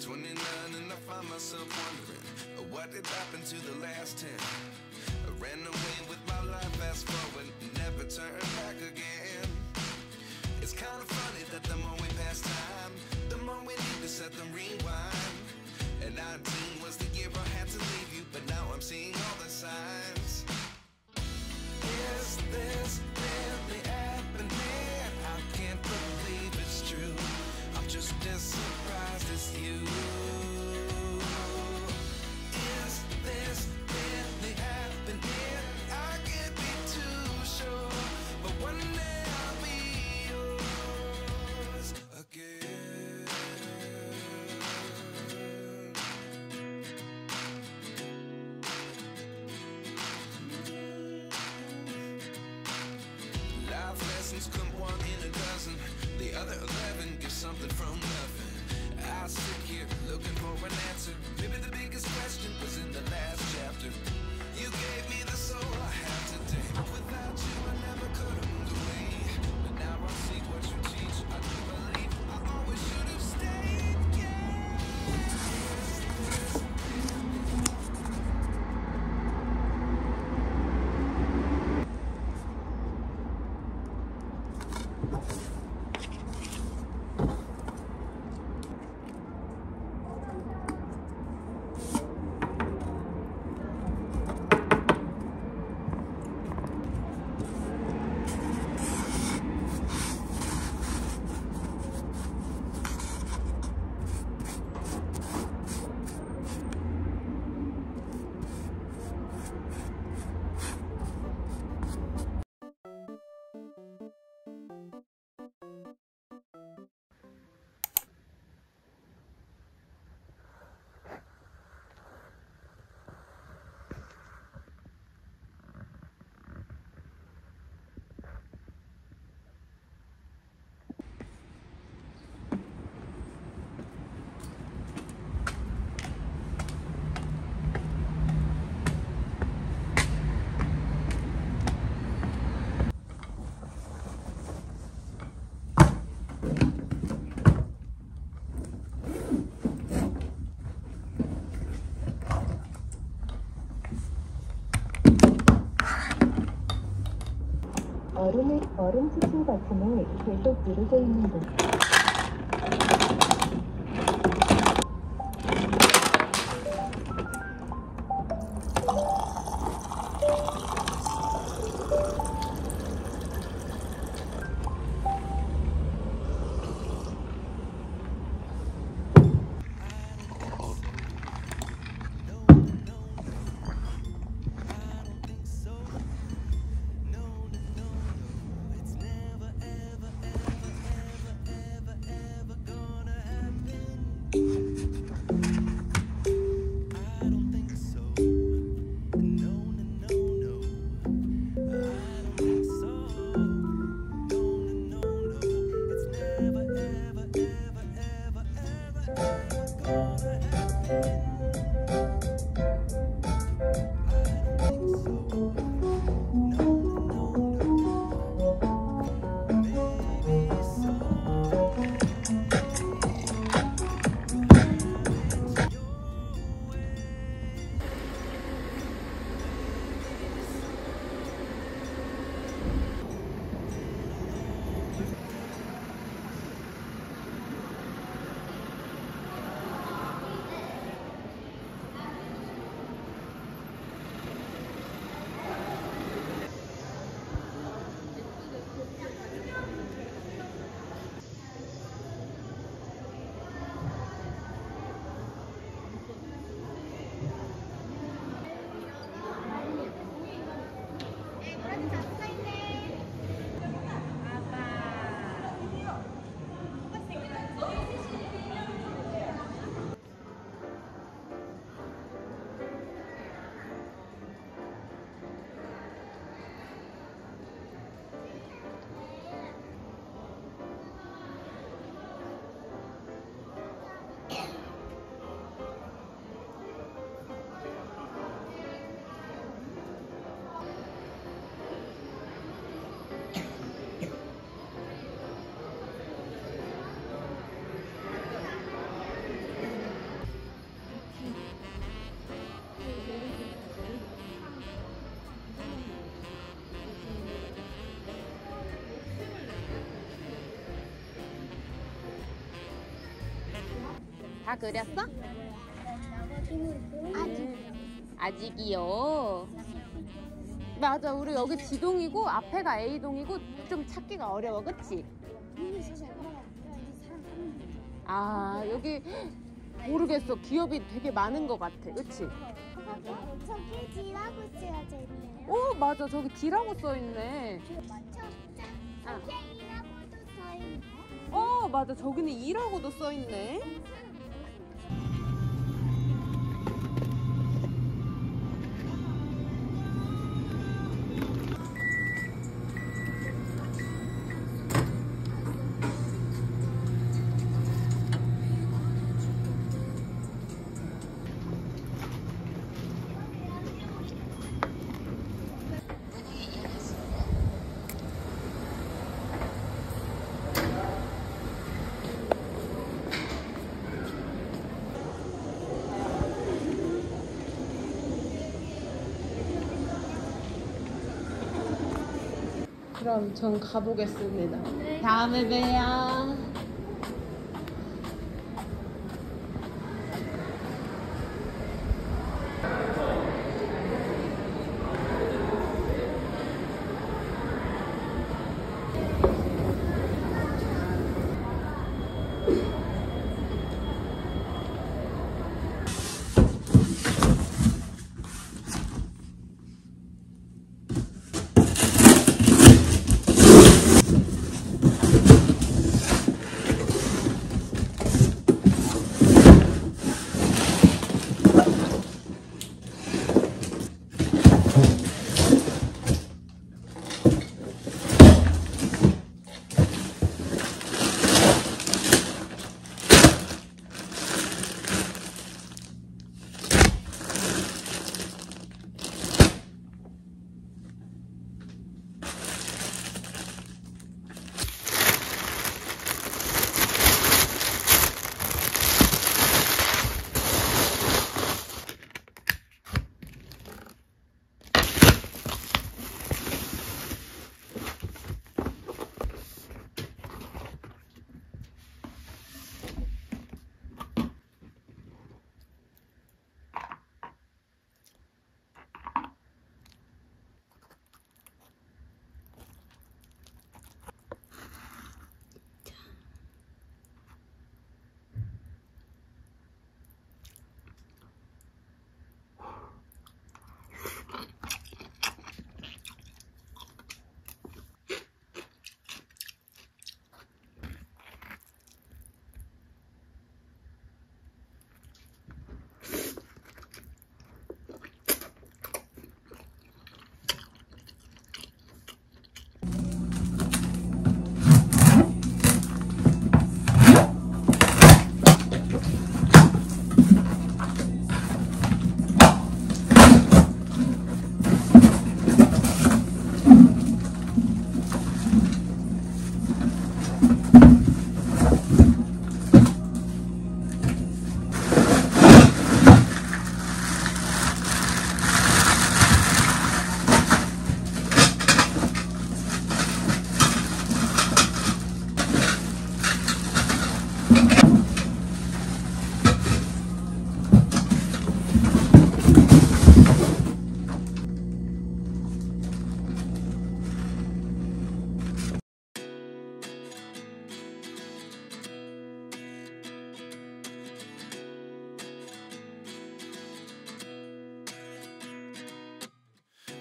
29 and I find myself wondering, what did happen to the last 10? I ran away with my life, fast forward, never turn back again. It's kind of funny that the more we pass time, the more we need to set them rewind. And 19 was the year I had to leave you, but now I'm seeing all the signs. Is this really happening? I can't believe it's true. I'm just as surprised as you. Is this really happening? I can't be too sure, but one day I'll be yours again. Life lessons come one in a dozen. The other 11 get something from nothing. I sit here looking for an answer. Maybe the biggest question was in the last chapter. You gave me the soul I have today. Without you I never could have moved away. But now I see what you teach. I do believe I always should have stayed. 얼음 지출 버튼을 계속 누르고 있는 중. 다 그렸어? 아직 아직이요. 맞아, 우리 여기 G동이고 앞에가 A동이고 좀 찾기가 어려워, 그치? 아, 여기 모르겠어. 기업이 되게 많은 것 같아, 그치? 저기 D라고 쓰여져 있네요. 오, 맞아, 저기 D라고 써있네. 저기 K라고도 써있네. 맞아, 저기는 E라고도 써있네. 그럼 전 가보겠습니다. 다음에 봬요.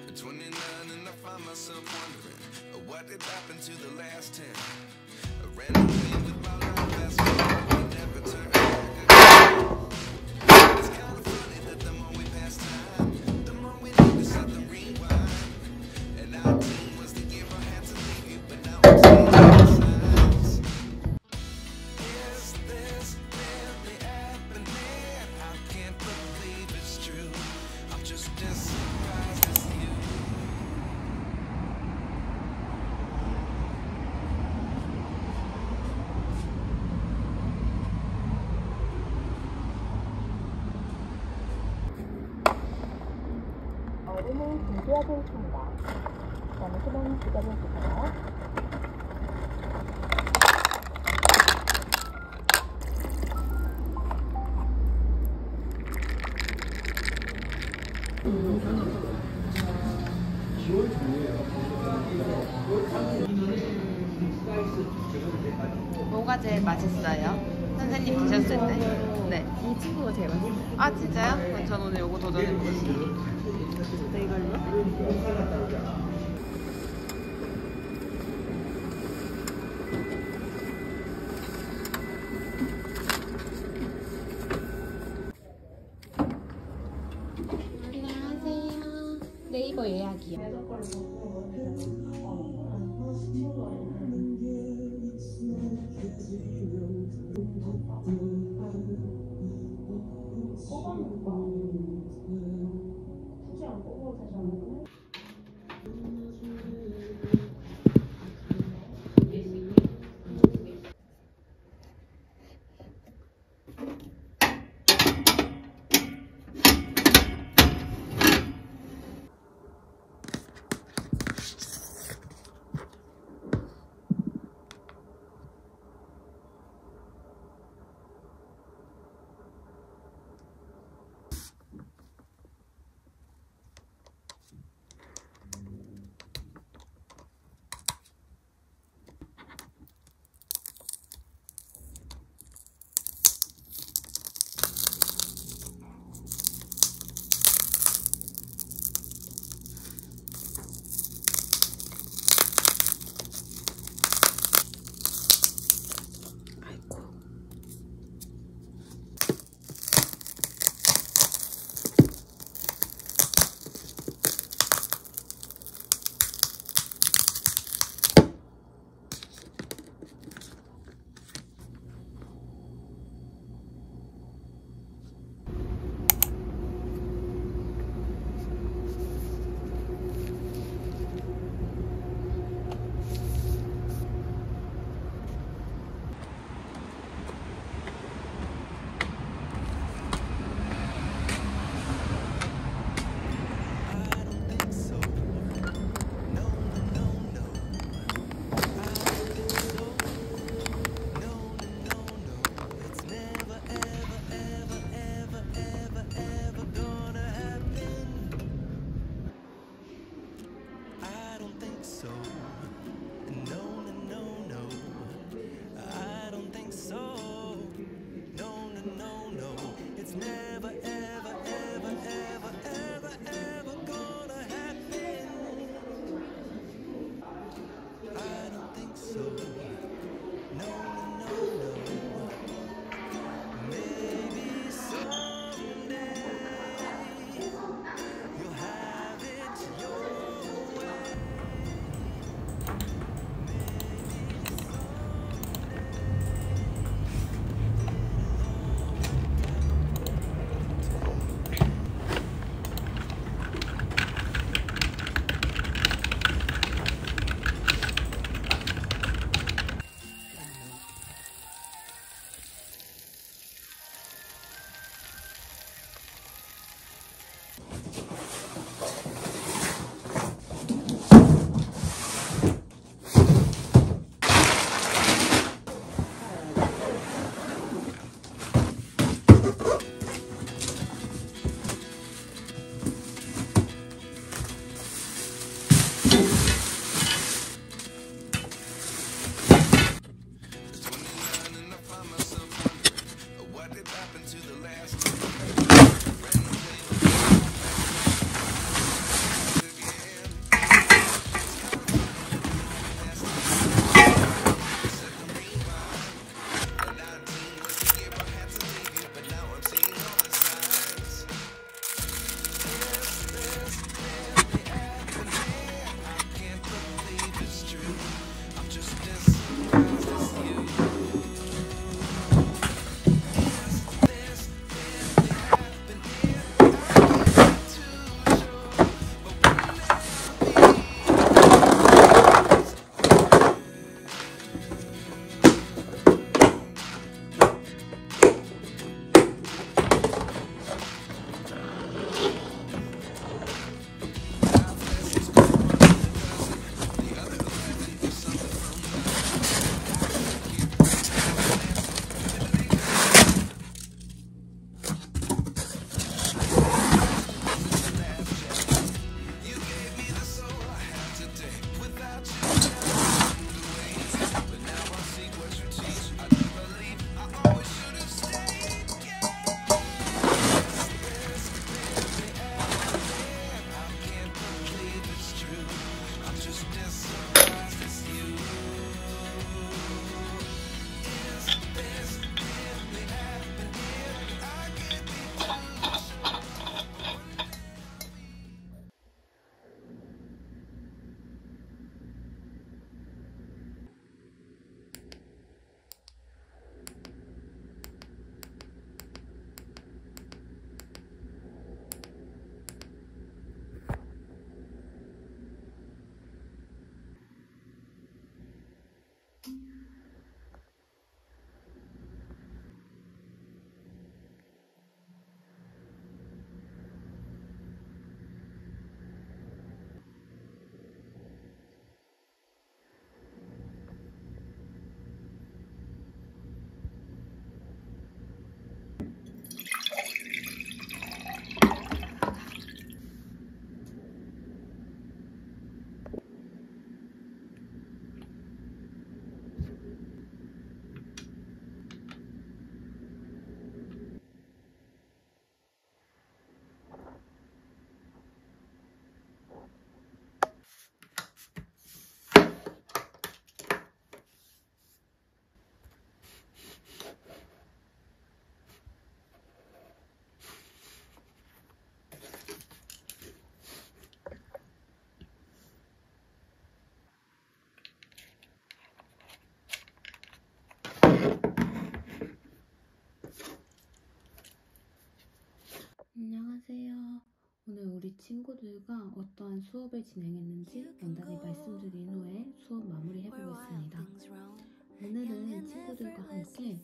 At 29 and I find myself wondering what did happen to the last 10. I ran away with my life, fast forward, we never turned back again. It's kind of funny that the more we pass time, the more we notice at the rewind. And 19 was the year I had to leave you, but now I'm seeing the signs. Is this really happening? I can't believe it's true. I'm just as surprised as you. 얼음을 준비하고 있습니다. 잠시만 기다려주세요. 뭐가 제일 맛있어요? 선생님 드셨을 때? 네. 이 친구가 제일 맛있어. 아 진짜요? 그럼 전 오늘 요거 도전해보겠습니다. 네, 이걸로. 안녕하세요. 네이버 예약이요. 우리 친구들과 어떠한 수업을 진행했는지 간단히 말씀드린 후에 수업 마무리해보겠습니다. 오늘은 친구들과 함께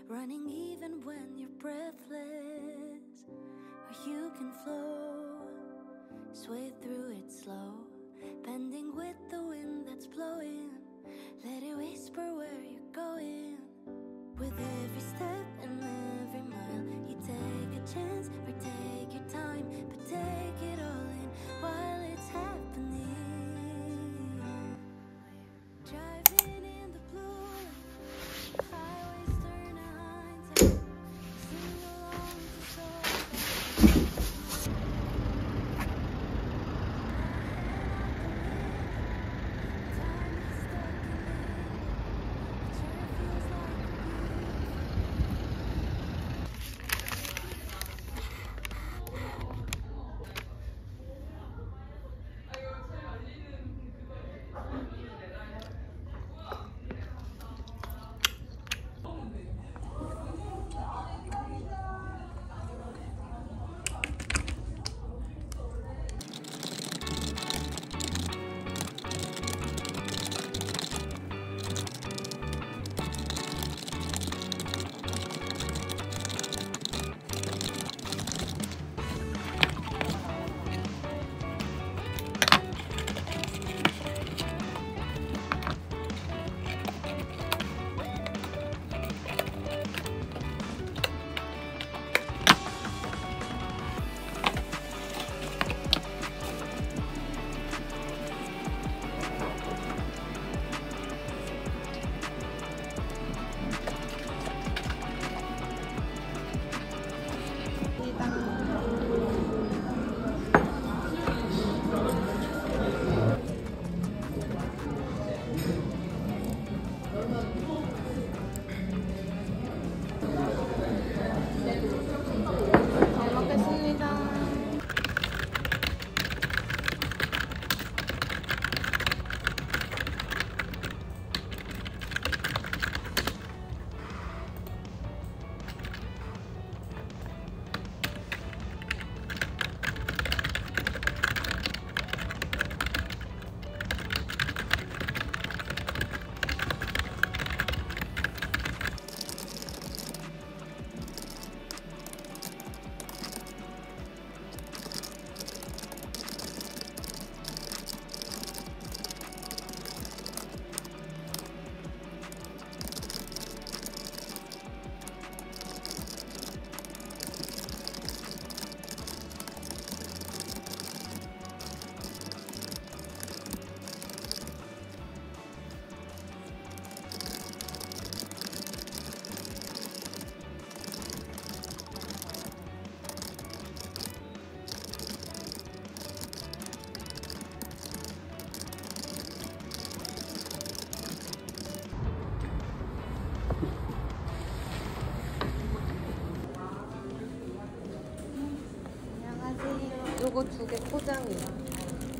Running even when you're breathless, or you can flow, sway through it slow, bending with the wind that's blowing. Let it whisper where you're going. With every step and every mile, you take a chance or take your time, but take it all in while it's happening. Driving in the blue light, highways turn a hindsight, sing along to soul. Time is stuck in it. It sure feels like a 잘 먹겠습니다. 요거 2개 포장이요.